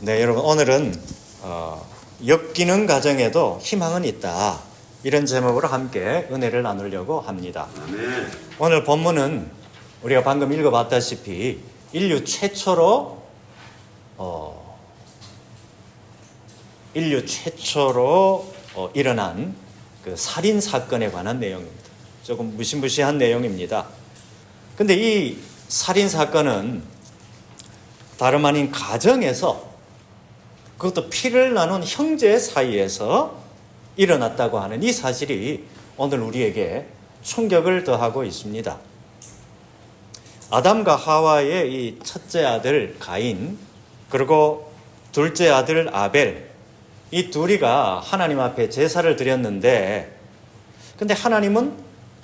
네, 여러분 오늘은 엮이는 가정에도 희망은 있다, 이런 제목으로 함께 은혜를 나누려고 합니다. 아멘. 오늘 본문은 우리가 방금 읽어봤다시피 인류 최초로 일어난 그 살인 사건에 관한 내용입니다. 조금 무시무시한 내용입니다. 근데 이 살인 사건은 다름 아닌 가정에서, 그것도 피를 나눈 형제 사이에서 일어났다고 하는 이 사실이 오늘 우리에게 충격을 더하고 있습니다. 아담과 하와의 이 첫째 아들 가인, 그리고 둘째 아들 아벨, 이 둘이가 하나님 앞에 제사를 드렸는데, 근데 하나님은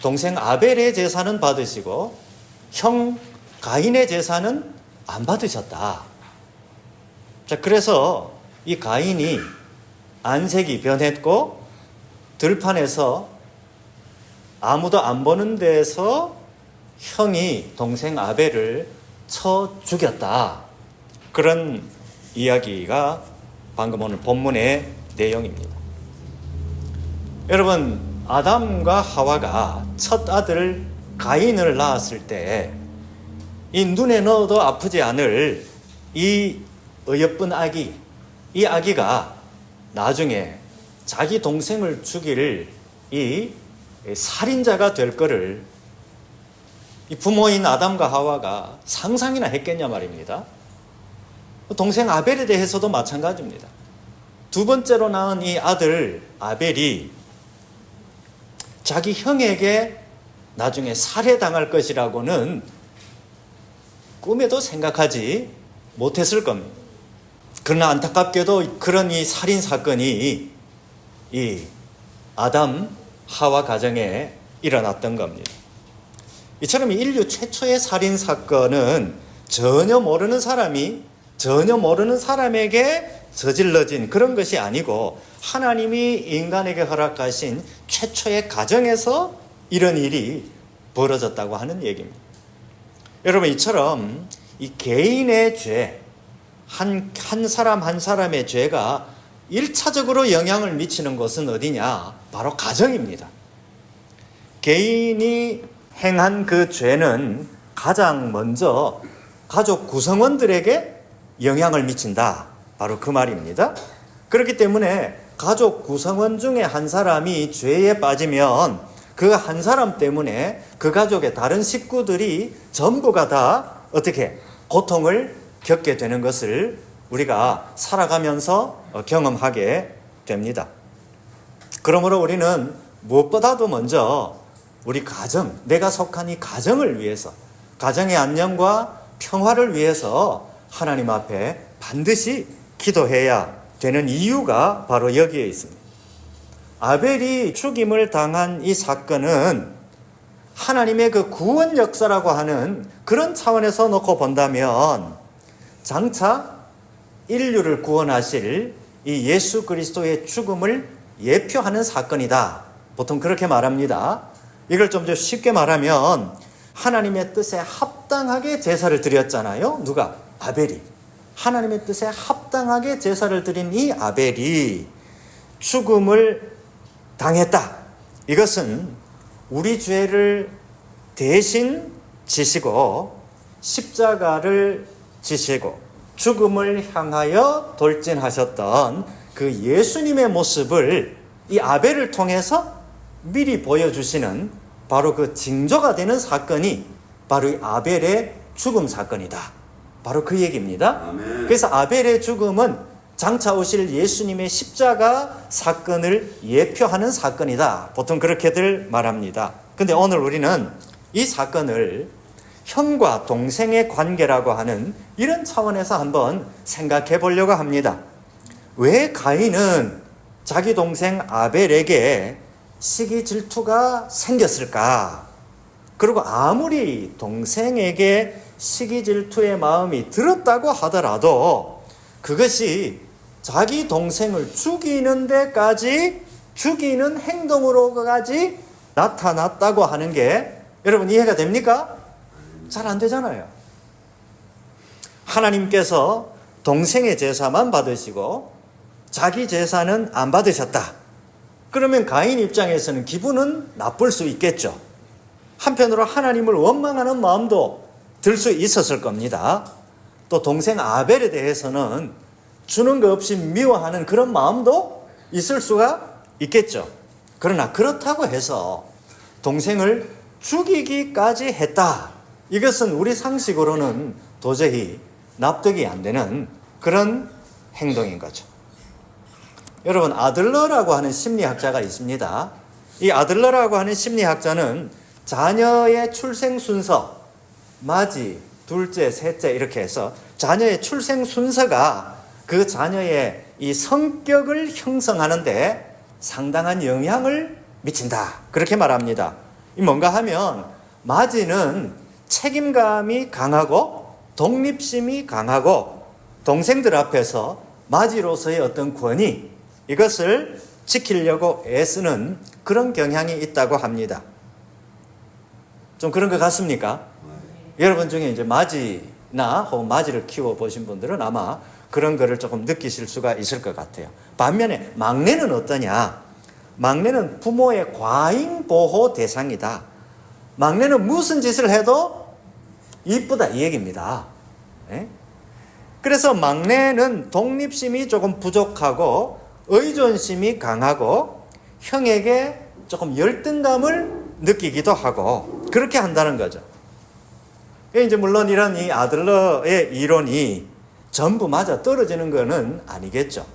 동생 아벨의 제사는 받으시고 형 가인의 제사는 안 받으셨다. 자, 그래서 이 가인이 안색이 변했고 들판에서 아무도 안 보는 데서 형이 동생 아벨을 쳐 죽였다. 그런 이야기가 방금 오늘 본문의 내용입니다. 여러분, 아담과 하와가 첫 아들 가인을 낳았을 때 이 눈에 넣어도 아프지 않을 이 어여쁜 아기, 이 아기가 나중에 자기 동생을 죽일 이 살인자가 될 거를 이 부모인 아담과 하와가 상상이나 했겠냐 말입니다. 동생 아벨에 대해서도 마찬가지입니다. 두 번째로 낳은 이 아들 아벨이 자기 형에게 나중에 살해당할 것이라고는 꿈에도 생각하지 못했을 겁니다. 그러나 안타깝게도 그런 이 살인 사건이 이 아담 하와 가정에 일어났던 겁니다. 이처럼 인류 최초의 살인 사건은 전혀 모르는 사람에게 저질러진 그런 것이 아니고 하나님이 인간에게 허락하신 최초의 가정에서 이런 일이 벌어졌다고 하는 얘기입니다. 여러분, 이처럼 이 개인의 죄, 한 사람 한 사람의 죄가 1차적으로 영향을 미치는 곳은 어디냐? 바로 가정입니다. 개인이 행한 그 죄는 가장 먼저 가족 구성원들에게 영향을 미친다. 바로 그 말입니다. 그렇기 때문에 가족 구성원 중에 한 사람이 죄에 빠지면 그 한 사람 때문에 그 가족의 다른 식구들이 전부가 다 어떻게 고통을 겪게 되는 것을 우리가 살아가면서 경험하게 됩니다. 그러므로 우리는 무엇보다도 먼저 우리 가정, 내가 속한 이 가정을 위해서, 가정의 안녕과 평화를 위해서 하나님 앞에 반드시 기도해야 되는 이유가 바로 여기에 있습니다. 아벨이 죽임을 당한 이 사건은 하나님의 그 구원 역사라고 하는 그런 차원에서 놓고 본다면 장차 인류를 구원하실 이 예수 그리스도의 죽음을 예표하는 사건이다. 보통 그렇게 말합니다. 이걸 좀 더 쉽게 말하면 하나님의 뜻에 합당하게 제사를 드렸잖아요. 누가? 아벨이. 하나님의 뜻에 합당하게 제사를 드린 이 아벨이 죽음을 당했다. 이것은 우리 죄를 대신 지시고 십자가를 지시고 죽음을 향하여 돌진하셨던 그 예수님의 모습을 이 아벨을 통해서 미리 보여주시는 바로 그 징조가 되는 사건이 바로 이 아벨의 죽음 사건이다. 바로 그 얘기입니다. 아멘. 그래서 아벨의 죽음은 장차 오실 예수님의 십자가 사건을 예표하는 사건이다. 보통 그렇게들 말합니다. 근데 오늘 우리는 이 사건을 형과 동생의 관계라고 하는 이런 차원에서 한번 생각해 보려고 합니다. 왜 가인은 자기 동생 아벨에게 시기 질투가 생겼을까? 그리고 아무리 동생에게 시기 질투의 마음이 들었다고 하더라도 그것이 자기 동생을 죽이는 데까지, 죽이는 행동으로까지 나타났다고 하는 게 여러분 이해가 됩니까? 잘 안 되잖아요. 하나님께서 동생의 제사만 받으시고 자기 제사는 안 받으셨다. 그러면 가인 입장에서는 기분은 나쁠 수 있겠죠. 한편으로 하나님을 원망하는 마음도 들 수 있었을 겁니다. 또 동생 아벨에 대해서는 주는 것 없이 미워하는 그런 마음도 있을 수가 있겠죠. 그러나 그렇다고 해서 동생을 죽이기까지 했다. 이것은 우리 상식으로는 도저히 납득이 안 되는 그런 행동인 거죠. 여러분, 아들러라고 하는 심리학자가 있습니다. 이 아들러라고 하는 심리학자는 자녀의 출생 순서, 맞이, 둘째, 셋째 이렇게 해서 자녀의 출생 순서가 그 자녀의 이 성격을 형성하는데 상당한 영향을 미친다. 그렇게 말합니다. 이 뭔가 하면 맞이는 책임감이 강하고 독립심이 강하고 동생들 앞에서 맞이로서의 어떤 권위, 이것을 지키려고 애쓰는 그런 경향이 있다고 합니다. 좀 그런 것 같습니까? 여러분 중에 이제 맞이나 혹은 맞이를 키워보신 분들은 아마 그런 거를 조금 느끼실 수가 있을 것 같아요. 반면에 막내는 어떠냐? 막내는 부모의 과잉 보호 대상이다. 막내는 무슨 짓을 해도 이쁘다 이 얘기입니다. 예? 그래서 막내는 독립심이 조금 부족하고 의존심이 강하고 형에게 조금 열등감을 느끼기도 하고 그렇게 한다는 거죠. 이제 물론 이런 이 아들러의 이론이 전부 맞아 떨어지는 것은 아니겠죠.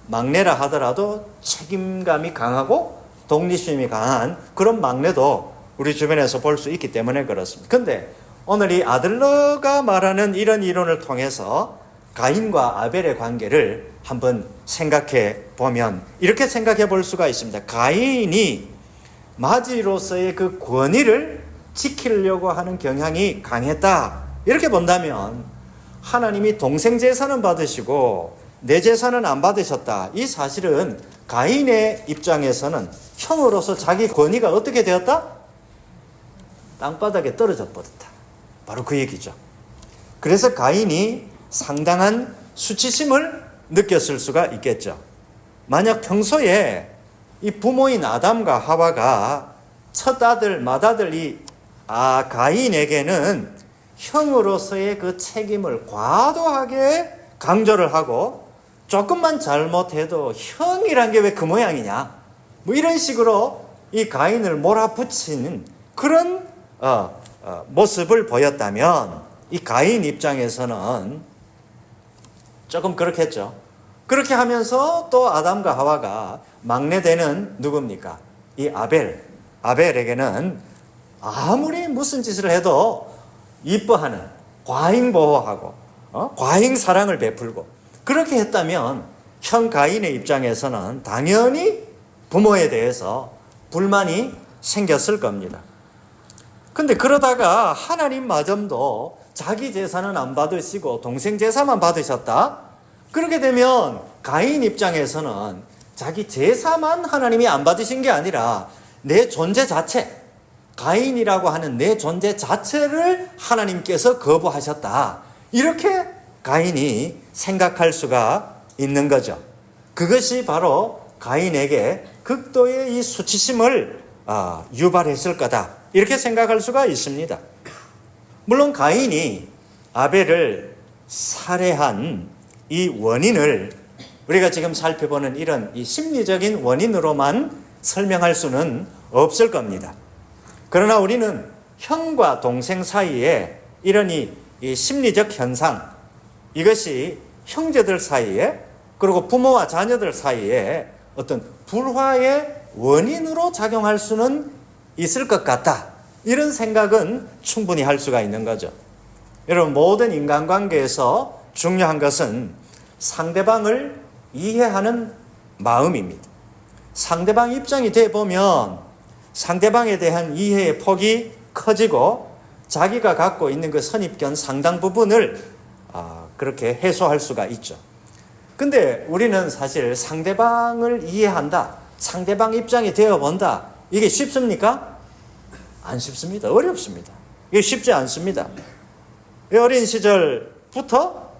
막내라 하더라도 책임감이 강하고 독립심이 강한 그런 막내도 우리 주변에서 볼 수 있기 때문에 그렇습니다. 근데 오늘 이 아들러가 말하는 이런 이론을 통해서 가인과 아벨의 관계를 한번 생각해 보면 이렇게 생각해 볼 수가 있습니다. 가인이 맞이로서의 그 권위를 지키려고 하는 경향이 강했다. 이렇게 본다면 하나님이 동생 제사는 받으시고 내 제사는 안 받으셨다. 이 사실은 가인의 입장에서는 형으로서 자기 권위가 어떻게 되었다? 땅바닥에 떨어져 버렸다. 바로 그 얘기죠. 그래서 가인이 상당한 수치심을 느꼈을 수가 있겠죠. 만약 평소에 이 부모인 아담과 하와가 첫 아들, 맏아들 가인에게는 형으로서의 그 책임을 과도하게 강조를 하고 조금만 잘못해도 형이란 게 왜 그 모양이냐? 뭐 이런 식으로 이 가인을 몰아붙이는 그런 모습을 보였다면 이 가인 입장에서는 조금 그렇겠죠. 그렇게 하면서 또 아담과 하와가 막내되는 누굽니까? 이 아벨에게는 아무리 무슨 짓을 해도 이뻐하는 과잉 보호하고 과잉 사랑을 베풀고 그렇게 했다면 형 가인의 입장에서는 당연히 부모에 대해서 불만이 생겼을 겁니다. 근데 그러다가 하나님마저도 자기 제사는 안 받으시고 동생 제사만 받으셨다? 그렇게 되면 가인 입장에서는 자기 제사만 하나님이 안 받으신 게 아니라 내 존재 자체, 가인이라고 하는 내 존재 자체를 하나님께서 거부하셨다. 이렇게 가인이 생각할 수가 있는 거죠. 그것이 바로 가인에게 극도의 이 수치심을 유발했을 거다. 이렇게 생각할 수가 있습니다. 물론 가인이 아벨을 살해한 이 원인을 우리가 지금 살펴보는 이런 이 심리적인 원인으로만 설명할 수는 없을 겁니다. 그러나 우리는 형과 동생 사이에 이런 이 심리적 현상, 이것이 형제들 사이에 그리고 부모와 자녀들 사이에 어떤 불화의 원인으로 작용할 수는 있을 것 같다. 이런 생각은 충분히 할 수가 있는 거죠. 여러분, 모든 인간관계에서 중요한 것은 상대방을 이해하는 마음입니다. 상대방 입장이 돼 보면 상대방에 대한 이해의 폭이 커지고 자기가 갖고 있는 그 선입견 상당 부분을 그렇게 해소할 수가 있죠. 근데 우리는 사실 상대방을 이해한다, 상대방 입장이 되어본다, 이게 쉽습니까? 안 쉽습니다. 어렵습니다. 이게 쉽지 않습니다. 어린 시절부터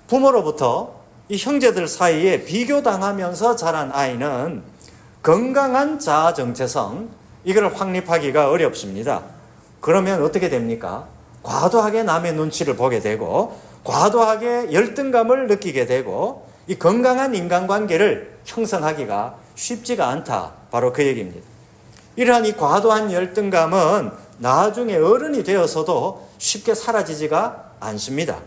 부모로부터 이 형제들 사이에 비교당하면서 자란 아이는 건강한 자아 정체성, 이걸 확립하기가 어렵습니다. 그러면 어떻게 됩니까? 과도하게 남의 눈치를 보게 되고 과도하게 열등감을 느끼게 되고 이 건강한 인간관계를 형성하기가 쉽지가 않다. 바로 그 얘기입니다. 이러한 이 과도한 열등감은 나중에 어른이 되어서도 쉽게 사라지지가 않습니다.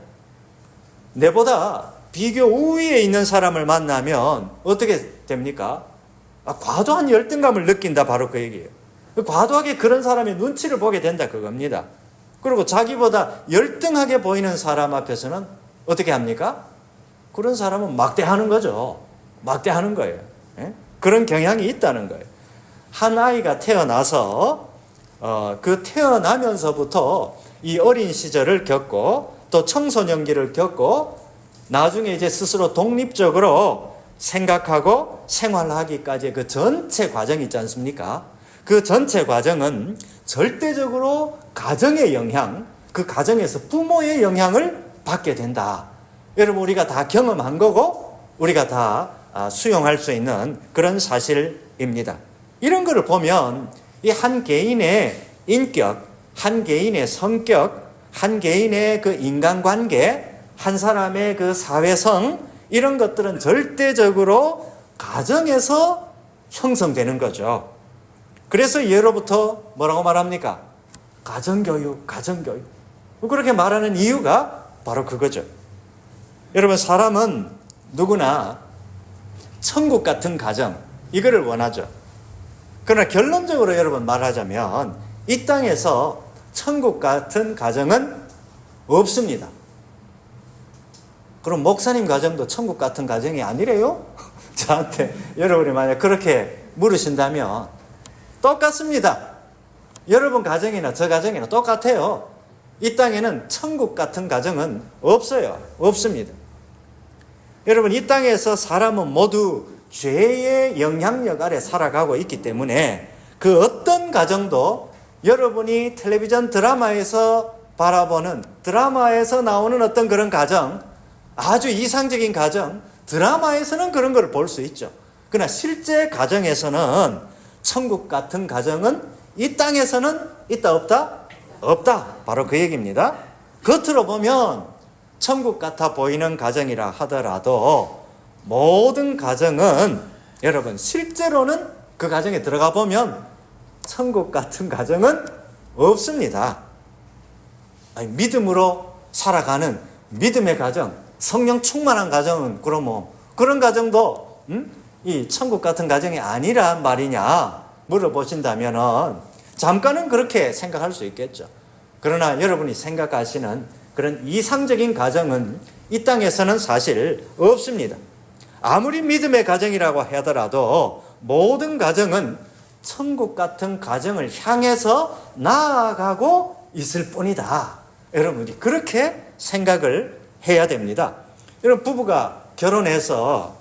내보다 비교 우위에 있는 사람을 만나면 어떻게 됩니까? 과도한 열등감을 느낀다. 바로 그 얘기예요. 과도하게 그런 사람의 눈치를 보게 된다. 그겁니다. 그리고 자기보다 열등하게 보이는 사람 앞에서는 어떻게 합니까? 그런 사람은 막대하는 거죠. 막대하는 거예요. 그런 경향이 있다는 거예요. 한 아이가 태어나서 그 태어나면서부터 이 어린 시절을 겪고 또 청소년기를 겪고 나중에 이제 스스로 독립적으로 생각하고 생활하기까지의 그 전체 과정이 있지 않습니까? 그 전체 과정은 절대적으로 가정의 영향, 그 가정에서 부모의 영향을 받게 된다. 여러분, 우리가 다 경험한 거고 우리가 다 수용할 수 있는 그런 사실입니다. 이런 거를 보면 이 한 개인의 인격, 한 개인의 성격, 한 개인의 그 인간관계, 한 사람의 그 사회성, 이런 것들은 절대적으로 가정에서 형성되는 거죠. 그래서 예로부터 뭐라고 말합니까? 가정교육, 가정교육. 그렇게 말하는 이유가 바로 그거죠. 여러분, 사람은 누구나 천국 같은 가정, 이거를 원하죠. 그러나 결론적으로 여러분 말하자면 이 땅에서 천국 같은 가정은 없습니다. 그럼 목사님 가정도 천국 같은 가정이 아니래요? 저한테 여러분이 만약 그렇게 물으신다면 똑같습니다. 여러분 가정이나 저 가정이나 똑같아요. 이 땅에는 천국 같은 가정은 없어요. 없습니다. 여러분, 이 땅에서 사람은 모두 죄의 영향력 아래 살아가고 있기 때문에 그 어떤 가정도 여러분이 텔레비전 드라마에서 바라보는, 드라마에서 나오는 어떤 그런 가정, 아주 이상적인 가정, 드라마에서는 그런 걸 볼 수 있죠. 그러나 실제 가정에서는 천국 같은 가정은 이 땅에서는 있다 없다? 없다. 바로 그 얘기입니다. 겉으로 보면 천국 같아 보이는 가정이라 하더라도 모든 가정은 여러분 실제로는 그 가정에 들어가 보면 천국 같은 가정은 없습니다. 아니, 믿음으로 살아가는 믿음의 가정, 성령 충만한 가정은 그러면 그런 가정도 이 천국 같은 가정이 아니란 말이냐 물어보신다면은 잠깐은 그렇게 생각할 수 있겠죠. 그러나 여러분이 생각하시는 그런 이상적인 가정은 이 땅에서는 사실 없습니다. 아무리 믿음의 가정이라고 하더라도 모든 가정은 천국 같은 가정을 향해서 나아가고 있을 뿐이다. 여러분이 그렇게 생각을 해야 됩니다. 여러분, 부부가 결혼해서,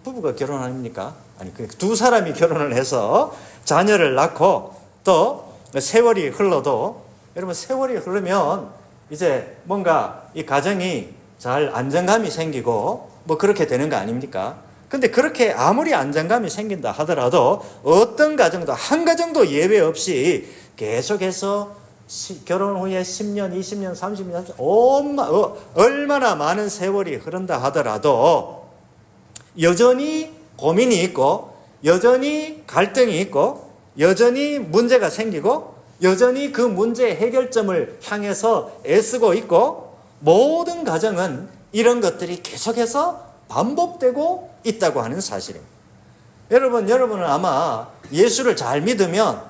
부부가 결혼 아닙니까? 아니, 두 사람이 결혼을 해서 자녀를 낳고 또 세월이 흘러도, 여러분, 세월이 흐르면 이제 뭔가 이 가정이 잘 안정감이 생기고 뭐 그렇게 되는 거 아닙니까? 근데 그렇게 아무리 안정감이 생긴다 하더라도 어떤 가정도 한 가정도 예외 없이 계속해서 결혼 후에 10년, 20년, 30년, 얼마나 많은 세월이 흐른다 하더라도 여전히 고민이 있고 여전히 갈등이 있고 여전히 문제가 생기고 여전히 그 문제의 해결점을 향해서 애쓰고 있고 모든 가정은 이런 것들이 계속해서 반복되고 있다고 하는 사실입니다. 여러분은 아마 예수를 잘 믿으면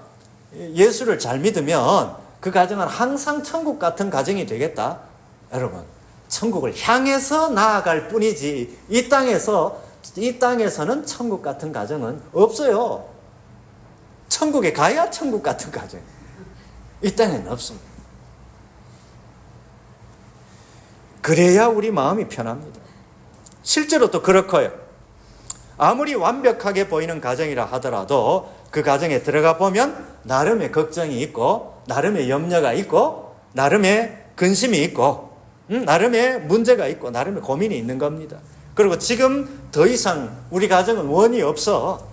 그 가정은 항상 천국 같은 가정이 되겠다. 여러분, 천국을 향해서 나아갈 뿐이지 이 땅에서는 천국 같은 가정은 없어요. 천국에 가야 천국 같은 가정. 이 땅에는 없습니다. 그래야 우리 마음이 편합니다. 실제로 또 그렇고요. 아무리 완벽하게 보이는 가정이라 하더라도 그 가정에 들어가 보면 나름의 걱정이 있고 나름의 염려가 있고 나름의 근심이 있고 나름의 문제가 있고 나름의 고민이 있는 겁니다. 그리고 지금 더 이상 우리 가정은 원이 없어.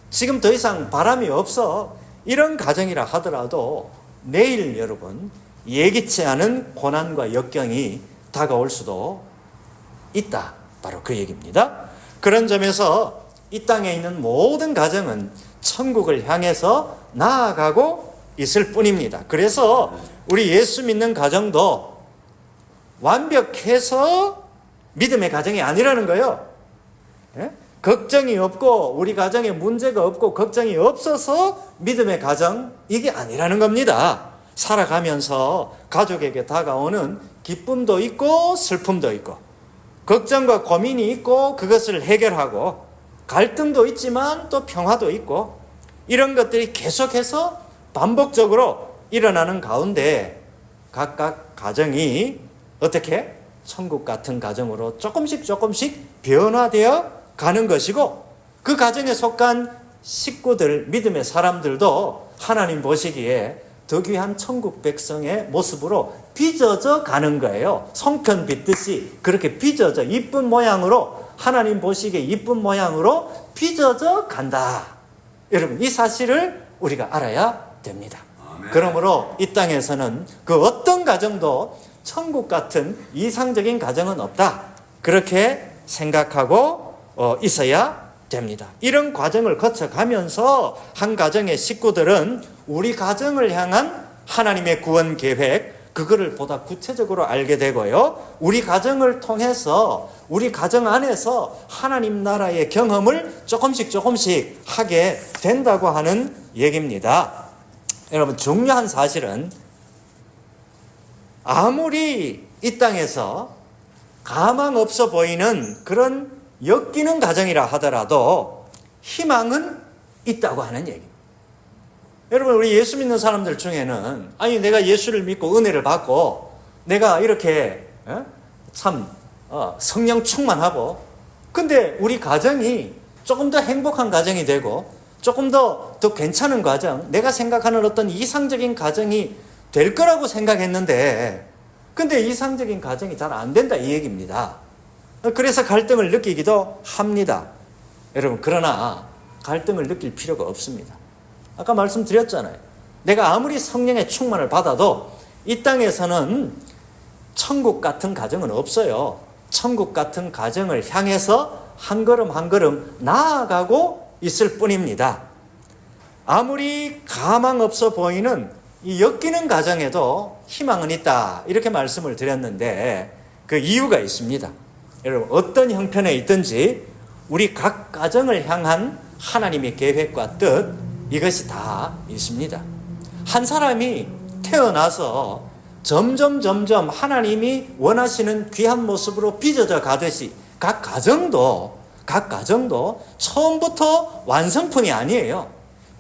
지금 더 이상 바람이 없어. 이런 가정이라 하더라도 내일 여러분 예기치 않은 고난과 역경이 다가올 수도 있다. 바로 그 얘기입니다. 그런 점에서 이 땅에 있는 모든 가정은 천국을 향해서 나아가고 있을 뿐입니다. 그래서 우리 예수 믿는 가정도 완벽해서 믿음의 가정이 아니라는 거예요. 예? 걱정이 없고 우리 가정에 문제가 없고 걱정이 없어서 믿음의 가정, 이게 아니라는 겁니다. 살아가면서 가족에게 다가오는 기쁨도 있고 슬픔도 있고 걱정과 고민이 있고 그것을 해결하고 갈등도 있지만 또 평화도 있고 이런 것들이 계속해서 반복적으로 일어나는 가운데 각각 가정이 어떻게 천국 같은 가정으로 조금씩 변화되어 가는 것이고 그 가정에 속한 식구들, 믿음의 사람들도 하나님 보시기에 더 귀한 천국 백성의 모습으로 빚어져 가는 거예요. 송편 빚듯이 그렇게 빚어져 이쁜 모양으로, 하나님 보시기에 이쁜 모양으로 빚어져 간다. 여러분, 이 사실을 우리가 알아야 됩니다. 아멘. 그러므로 이 땅에서는 그 어떤 가정도 천국 같은 이상적인 가정은 없다. 그렇게 생각하고 있어야 됩니다. 이런 과정을 거쳐가면서 한 가정의 식구들은 우리 가정을 향한 하나님의 구원 계획, 그거를 보다 구체적으로 알게 되고요. 우리 가정을 통해서 우리 가정 안에서 하나님 나라의 경험을 조금씩 하게 된다고 하는 얘기입니다. 여러분, 중요한 사실은 아무리 이 땅에서 가망 없어 보이는 그런 엮이는 가정이라 하더라도 희망은 있다고 하는 얘기입니다. 여러분, 우리 예수 믿는 사람들 중에는 아니 내가 예수를 믿고 은혜를 받고 내가 이렇게 성령 충만하고 근데 우리 가정이 조금 더 행복한 가정이 되고 조금 더 괜찮은 가정, 내가 생각하는 어떤 이상적인 가정이 될 거라고 생각했는데 근데 이상적인 가정이 잘 안 된다 이 얘기입니다. 그래서 갈등을 느끼기도 합니다. 여러분, 그러나 갈등을 느낄 필요가 없습니다. 아까 말씀드렸잖아요. 내가 아무리 성령의 충만을 받아도 이 땅에서는 천국 같은 가정은 없어요. 천국 같은 가정을 향해서 한 걸음 한 걸음 나아가고 있을 뿐입니다. 아무리 가망 없어 보이는 이 엮이는 가정에도 희망은 있다. 이렇게 말씀을 드렸는데 그 이유가 있습니다. 여러분, 어떤 형편에 있든지 우리 각 가정을 향한 하나님의 계획과 뜻, 이것이 다 있습니다. 한 사람이 태어나서 점점 하나님이 원하시는 귀한 모습으로 빚어져 가듯이 각 가정도 처음부터 완성품이 아니에요.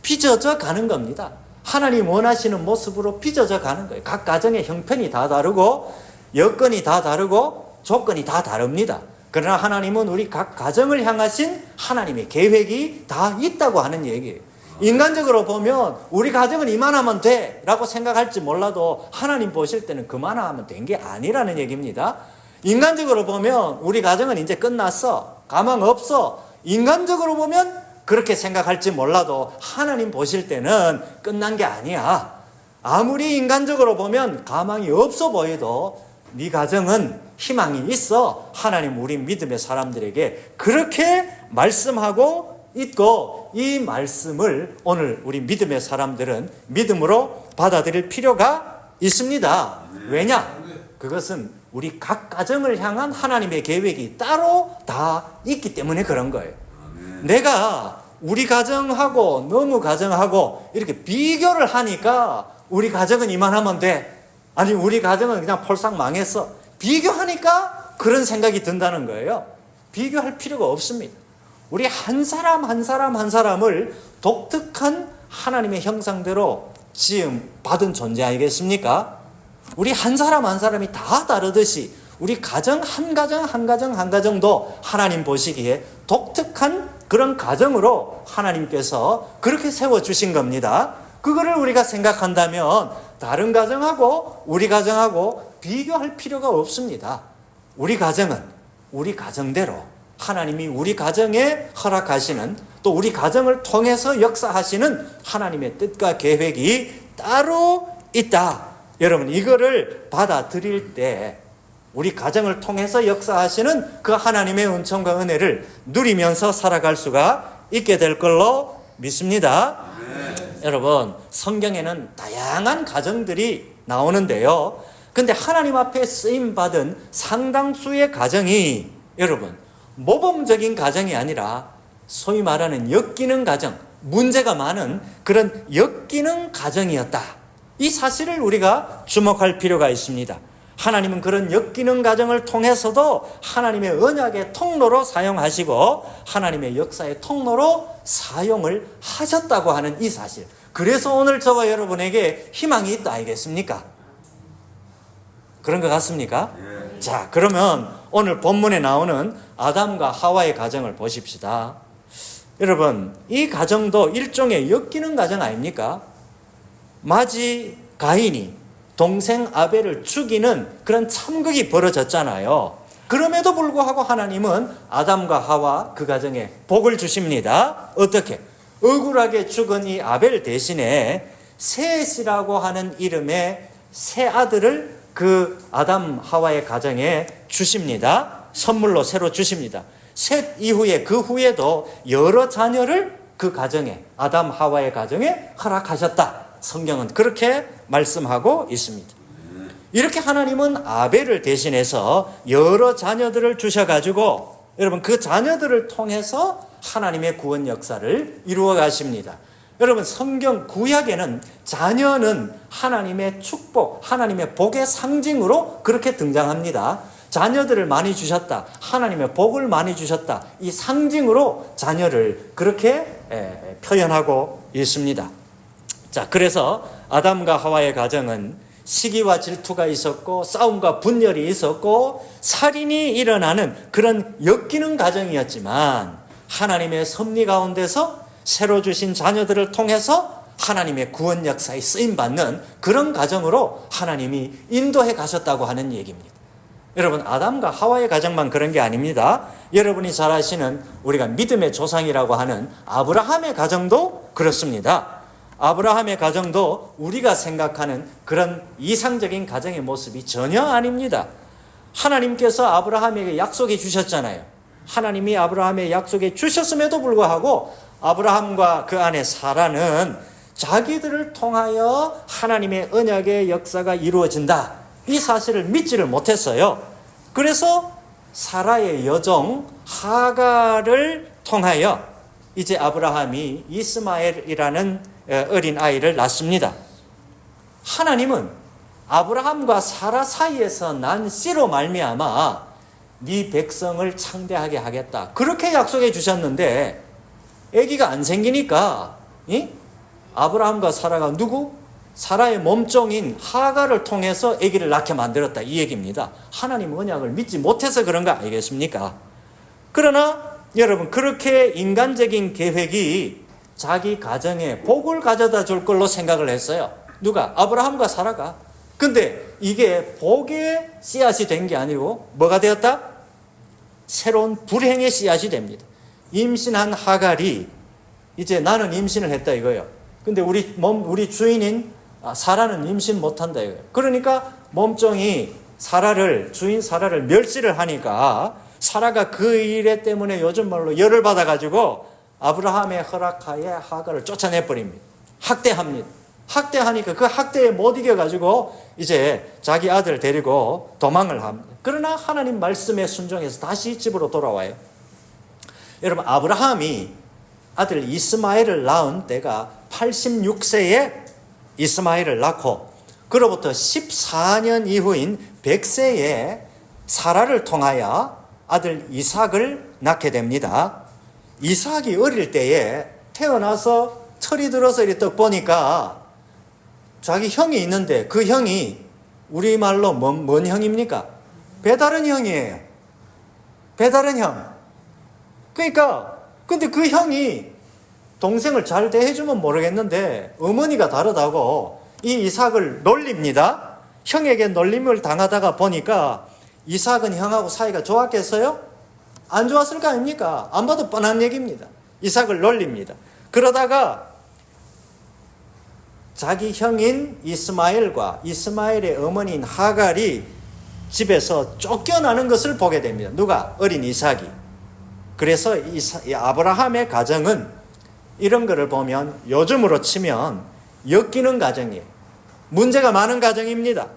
빚어져 가는 겁니다. 하나님 원하시는 모습으로 빚어져 가는 거예요. 각 가정의 형편이 다 다르고 여건이 다 다르고 조건이 다 다릅니다. 그러나 하나님은 우리 각 가정을 향하신 하나님의 계획이 다 있다고 하는 얘기예요. 인간적으로 보면 우리 가정은 이만하면 돼 라고 생각할지 몰라도 하나님 보실 때는 그만하면 된 게 아니라는 얘기입니다. 인간적으로 보면 우리 가정은 이제 끝났어, 가망 없어, 인간적으로 보면 그렇게 생각할지 몰라도 하나님 보실 때는 끝난 게 아니야. 아무리 인간적으로 보면 가망이 없어 보여도 네 가정은 희망이 있어. 하나님 우리 믿음의 사람들에게 그렇게 말씀하고 있고, 이 말씀을 오늘 우리 믿음의 사람들은 믿음으로 받아들일 필요가 있습니다. 왜냐? 그것은 우리 각 가정을 향한 하나님의 계획이 따로 다 있기 때문에 그런 거예요. 내가 우리 가정하고 너무 가정하고 이렇게 비교를 하니까 우리 가정은 이만하면 돼, 아니 우리 가정은 그냥 폴싹 망했어, 비교하니까 그런 생각이 든다는 거예요. 비교할 필요가 없습니다. 우리 한 사람 한 사람을 독특한 하나님의 형상대로 지음 받은 존재 아니겠습니까? 우리 한 사람 한 사람이 다 다르듯이 우리 가정 한 가정도 하나님 보시기에 독특한 그런 가정으로 하나님께서 그렇게 세워주신 겁니다. 그거를 우리가 생각한다면 다른 가정하고 우리 가정하고 비교할 필요가 없습니다. 우리 가정은 우리 가정대로 하나님이 우리 가정에 허락하시는, 또 우리 가정을 통해서 역사하시는 하나님의 뜻과 계획이 따로 있다. 여러분, 이거를 받아들일 때 우리 가정을 통해서 역사하시는 그 하나님의 은총과 은혜를 누리면서 살아갈 수가 있게 될 걸로 믿습니다. 여러분, 성경에는 다양한 가정들이 나오는데요. 근데 하나님 앞에 쓰임받은 상당수의 가정이 여러분, 모범적인 가정이 아니라 소위 말하는 엮이는 가정, 문제가 많은 그런 엮이는 가정이었다. 이 사실을 우리가 주목할 필요가 있습니다. 하나님은 그런 엮이는 가정을 통해서도 하나님의 언약의 통로로 사용하시고 하나님의 역사의 통로로 사용을 하셨다고 하는 이 사실. 그래서 오늘 저와 여러분에게 희망이 있다 아니겠습니까? 그런 것 같습니까? 자, 그러면 오늘 본문에 나오는 아담과 하와의 가정을 보십시다. 여러분, 이 가정도 일종의 엮이는 가정 아닙니까? 마지 가인이 동생 아벨을 죽이는 그런 참극이 벌어졌잖아요. 그럼에도 불구하고 하나님은 아담과 하와 그 가정에 복을 주십니다. 어떻게? 억울하게 죽은 이 아벨 대신에 셋이라고 하는 이름의 새 아들을 그 아담 하와의 가정에 주십니다. 선물로 새로 주십니다. 셋 이후에 그 후에도 여러 자녀를 그 가정에, 아담 하와의 가정에 허락하셨다. 성경은 그렇게 말씀하고 있습니다. 이렇게 하나님은 아벨을 대신해서 여러 자녀들을 주셔가지고 여러분, 그 자녀들을 통해서 하나님의 구원 역사를 이루어 가십니다. 여러분, 성경 구약에는 자녀는 하나님의 축복, 하나님의 복의 상징으로 그렇게 등장합니다. 자녀들을 많이 주셨다, 하나님의 복을 많이 주셨다, 이 상징으로 자녀를 그렇게 표현하고 있습니다. 자, 그래서 아담과 하와의 가정은 시기와 질투가 있었고 싸움과 분열이 있었고 살인이 일어나는 그런 엮이는 가정이었지만 하나님의 섭리 가운데서 새로 주신 자녀들을 통해서 하나님의 구원 역사에 쓰임받는 그런 가정으로 하나님이 인도해 가셨다고 하는 얘기입니다. 여러분, 아담과 하와의 가정만 그런 게 아닙니다. 여러분이 잘 아시는 우리가 믿음의 조상이라고 하는 아브라함의 가정도 그렇습니다. 아브라함의 가정도 우리가 생각하는 그런 이상적인 가정의 모습이 전혀 아닙니다. 하나님께서 아브라함에게 약속해 주셨잖아요. 하나님이 아브라함의 약속해 주셨음에도 불구하고 아브라함과 그 아내 사라는 자기들을 통하여 하나님의 언약의 역사가 이루어진다, 이 사실을 믿지를 못했어요. 그래서 사라의 여종 하갈을 통하여 이제 아브라함이 이스마엘이라는 어린 아이를 낳습니다. 하나님은 아브라함과 사라 사이에서 난 씨로 말미암아 네 백성을 창대하게 하겠다, 그렇게 약속해 주셨는데 아기가 안 생기니까 아브라함과 사라가 누구? 사라의 몸종인 하갈을 통해서 아기를 낳게 만들었다, 이 얘기입니다. 하나님 언약을 믿지 못해서 그런 거 아니겠습니까? 그러나 여러분, 그렇게 인간적인 계획이 자기 가정에 복을 가져다 줄 걸로 생각을 했어요. 누가? 아브라함과 사라가. 근데 이게 복의 씨앗이 된 게 아니고 뭐가 되었다? 새로운 불행의 씨앗이 됩니다. 임신한 하갈이 이제 나는 임신을 했다 이거예요. 근데 우리 주인인 사라는 임신 못한다 이거예요. 그러니까 몸종이 주인 사라를 멸시를 하니까 사라가 그 일 때문에 요즘 말로 열을 받아가지고 아브라함의 허락하에 하갈을 쫓아내버립니다. 학대합니다. 학대하니까 그 학대에 못 이겨가지고 이제 자기 아들 데리고 도망을 합니다. 그러나 하나님 말씀에 순종해서 다시 집으로 돌아와요. 여러분, 아브라함이 아들 이스마엘을 낳은 때가 86세에 이스마엘을 낳고 그로부터 14년 이후인 100세에 사라를 통하여 아들 이삭을 낳게 됩니다. 이삭이 어릴 때에 태어나서 철이 들어서 이렇게 딱 보니까 자기 형이 있는데 그 형이 우리말로 뭔 형입니까? 배다른 형이에요. 배다른 형. 그러니까 근데 그 형이 동생을 잘 대해주면 모르겠는데 어머니가 다르다고 이 이삭을 놀립니다. 형에게 놀림을 당하다가 보니까 이삭은 형하고 사이가 좋았겠어요? 안 좋았을 거 아닙니까? 안 봐도 뻔한 얘기입니다. 이삭을 놀립니다. 그러다가 자기 형인 이스마엘과 이스마엘의 어머니인 하갈이 집에서 쫓겨나는 것을 보게 됩니다. 누가? 어린 이삭이. 그래서 이 아브라함의 가정은 이런 거를 보면 요즘으로 치면 엮이는 가정이에요. 문제가 많은 가정입니다.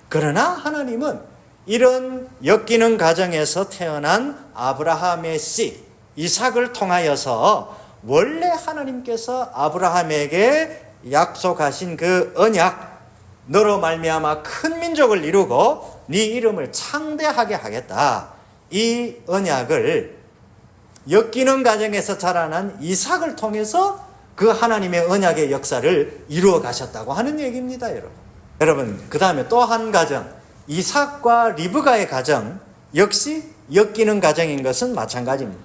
그러나 하나님은 이런 엮이는 가정에서 태어난 아브라함의 씨 이삭을 통하여서 원래 하나님께서 아브라함에게 약속하신 그 언약, 너로 말미암아 큰 민족을 이루고 네 이름을 창대하게 하겠다. 이 언약을 엮이는 가정에서 자라난 이삭을 통해서 그 하나님의 언약의 역사를 이루어 가셨다고 하는 얘기입니다, 여러분. 여러분, 그 다음에 또 한 가정, 이삭과 리브가의 가정 역시 엮이는 가정인 것은 마찬가지입니다.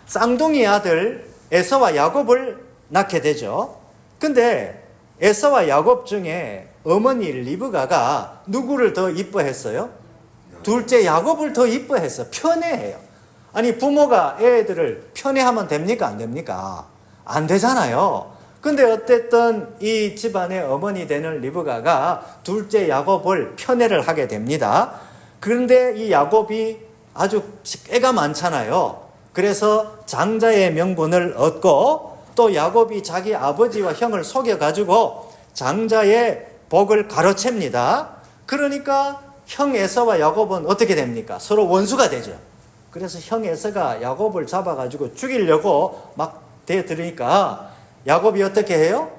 쌍둥이 아들 에서와 야곱을 낳게 되죠. 근데 에서와 야곱 중에 어머니 리브가가 누구를 더 이뻐했어요? 둘째 야곱을 더 이뻐했어. 편애해요. 아니, 부모가 애들을 편애하면 됩니까? 안 됩니까? 안 되잖아요. 근데 어쨌든 이 집안의 어머니 되는 리브가가 둘째 야곱을 편애를 하게 됩니다. 그런데 이 야곱이 아주 애가 많잖아요. 그래서 장자의 명분을 얻고 또 야곱이 자기 아버지와 형을 속여가지고 장자의 복을 가로챕니다. 그러니까 형 에서와 야곱은 어떻게 됩니까? 서로 원수가 되죠. 그래서 형 에서가 야곱을 잡아가지고 죽이려고 막 대들으니까 야곱이 어떻게 해요?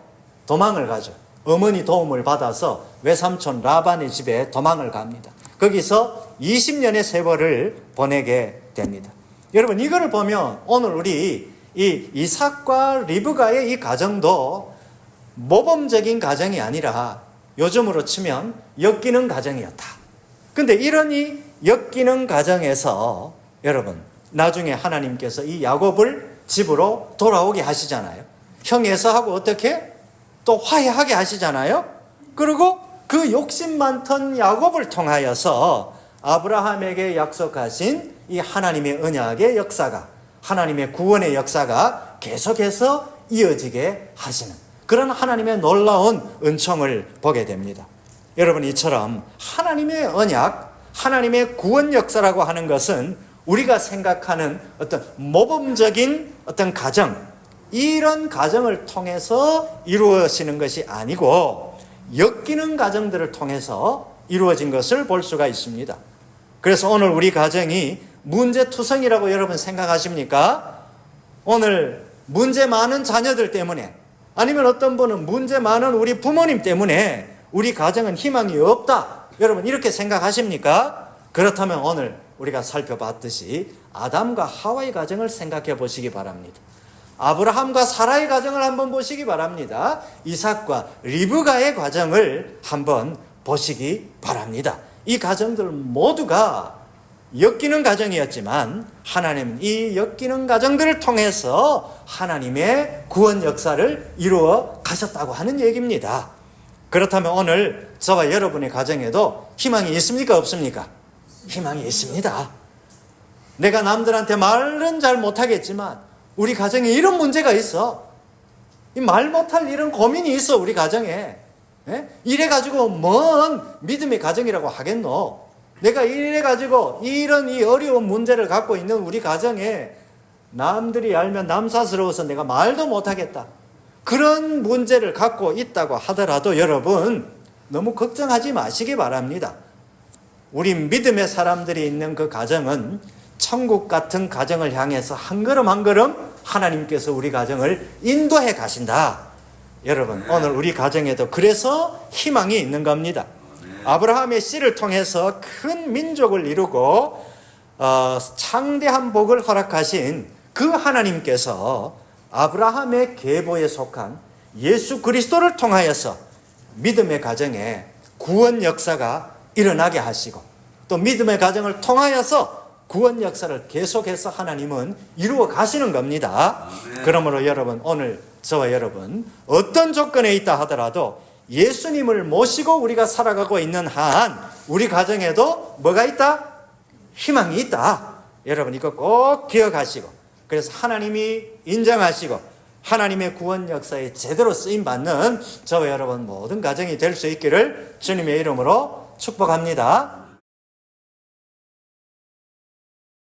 도망을 가죠. 어머니 도움을 받아서 외삼촌 라반의 집에 도망을 갑니다. 거기서 20년의 세월을 보내게 됩니다. 여러분, 이거를 보면 오늘 우리 이 이삭과 리브가의 이 가정도 모범적인 가정이 아니라 요즘으로 치면 엮이는 가정이었다. 근데 이런 이 엮이는 가정에서 여러분, 나중에 하나님께서 이 야곱을 집으로 돌아오게 하시잖아요. 형 에서하고 어떻게? 또 화해하게 하시잖아요. 그리고 그 욕심 많던 야곱을 통하여서 아브라함에게 약속하신 이 하나님의 언약의 역사가, 하나님의 구원의 역사가 계속해서 이어지게 하시는 그런 하나님의 놀라운 은총을 보게 됩니다. 여러분, 이처럼 하나님의 언약, 하나님의 구원 역사라고 하는 것은 우리가 생각하는 어떤 모범적인 어떤 가정, 이런 가정을 통해서 이루어지는 것이 아니고 엮이는 가정들을 통해서 이루어진 것을 볼 수가 있습니다. 그래서 오늘 우리 가정이 문제투성이라고 여러분 생각하십니까? 오늘 문제 많은 자녀들 때문에, 아니면 어떤 분은 문제 많은 우리 부모님 때문에 우리 가정은 희망이 없다, 여러분 이렇게 생각하십니까? 그렇다면 오늘 우리가 살펴봤듯이 아담과 하와의 가정을 생각해 보시기 바랍니다. 아브라함과 사라의 가정을 한번 보시기 바랍니다. 이삭과 리브가의 가정을 한번 보시기 바랍니다. 이 가정들 모두가 엮이는 가정이었지만 하나님은 이 엮이는 가정들을 통해서 하나님의 구원 역사를 이루어 가셨다고 하는 얘기입니다. 그렇다면 오늘 저와 여러분의 가정에도 희망이 있습니까? 없습니까? 희망이 있습니다. 내가 남들한테 말은 잘 못하겠지만 우리 가정에 이런 문제가 있어. 말 못할 이런 고민이 있어, 우리 가정에. 이래가지고 뭔 믿음의 가정이라고 하겠노? 내가 이래가지고 이런 이 어려운 문제를 갖고 있는 우리 가정에 남들이 알면 남사스러워서 내가 말도 못하겠다. 그런 문제를 갖고 있다고 하더라도 여러분 너무 걱정하지 마시기 바랍니다. 우리 믿음의 사람들이 있는 그 가정은 천국 같은 가정을 향해서 한 걸음 한 걸음 하나님께서 우리 가정을 인도해 가신다. 여러분, 오늘 우리 가정에도 그래서 희망이 있는 겁니다. 아브라함의 씨를 통해서 큰 민족을 이루고 창대한 복을 허락하신 그 하나님께서 아브라함의 계보에 속한 예수 그리스도를 통하여서 믿음의 가정에 구원 역사가 일어나게 하시고 또 믿음의 가정을 통하여서 구원 역사를 계속해서 하나님은 이루어 가시는 겁니다. 그러므로 여러분, 오늘 저와 여러분 어떤 조건에 있다 하더라도 예수님을 모시고 우리가 살아가고 있는 한 우리 가정에도 뭐가 있다? 희망이 있다. 여러분 이거 꼭 기억하시고, 그래서 하나님이 인정하시고 하나님의 구원 역사에 제대로 쓰임받는 저와 여러분 모든 가정이 될 수 있기를 주님의 이름으로 축복합니다.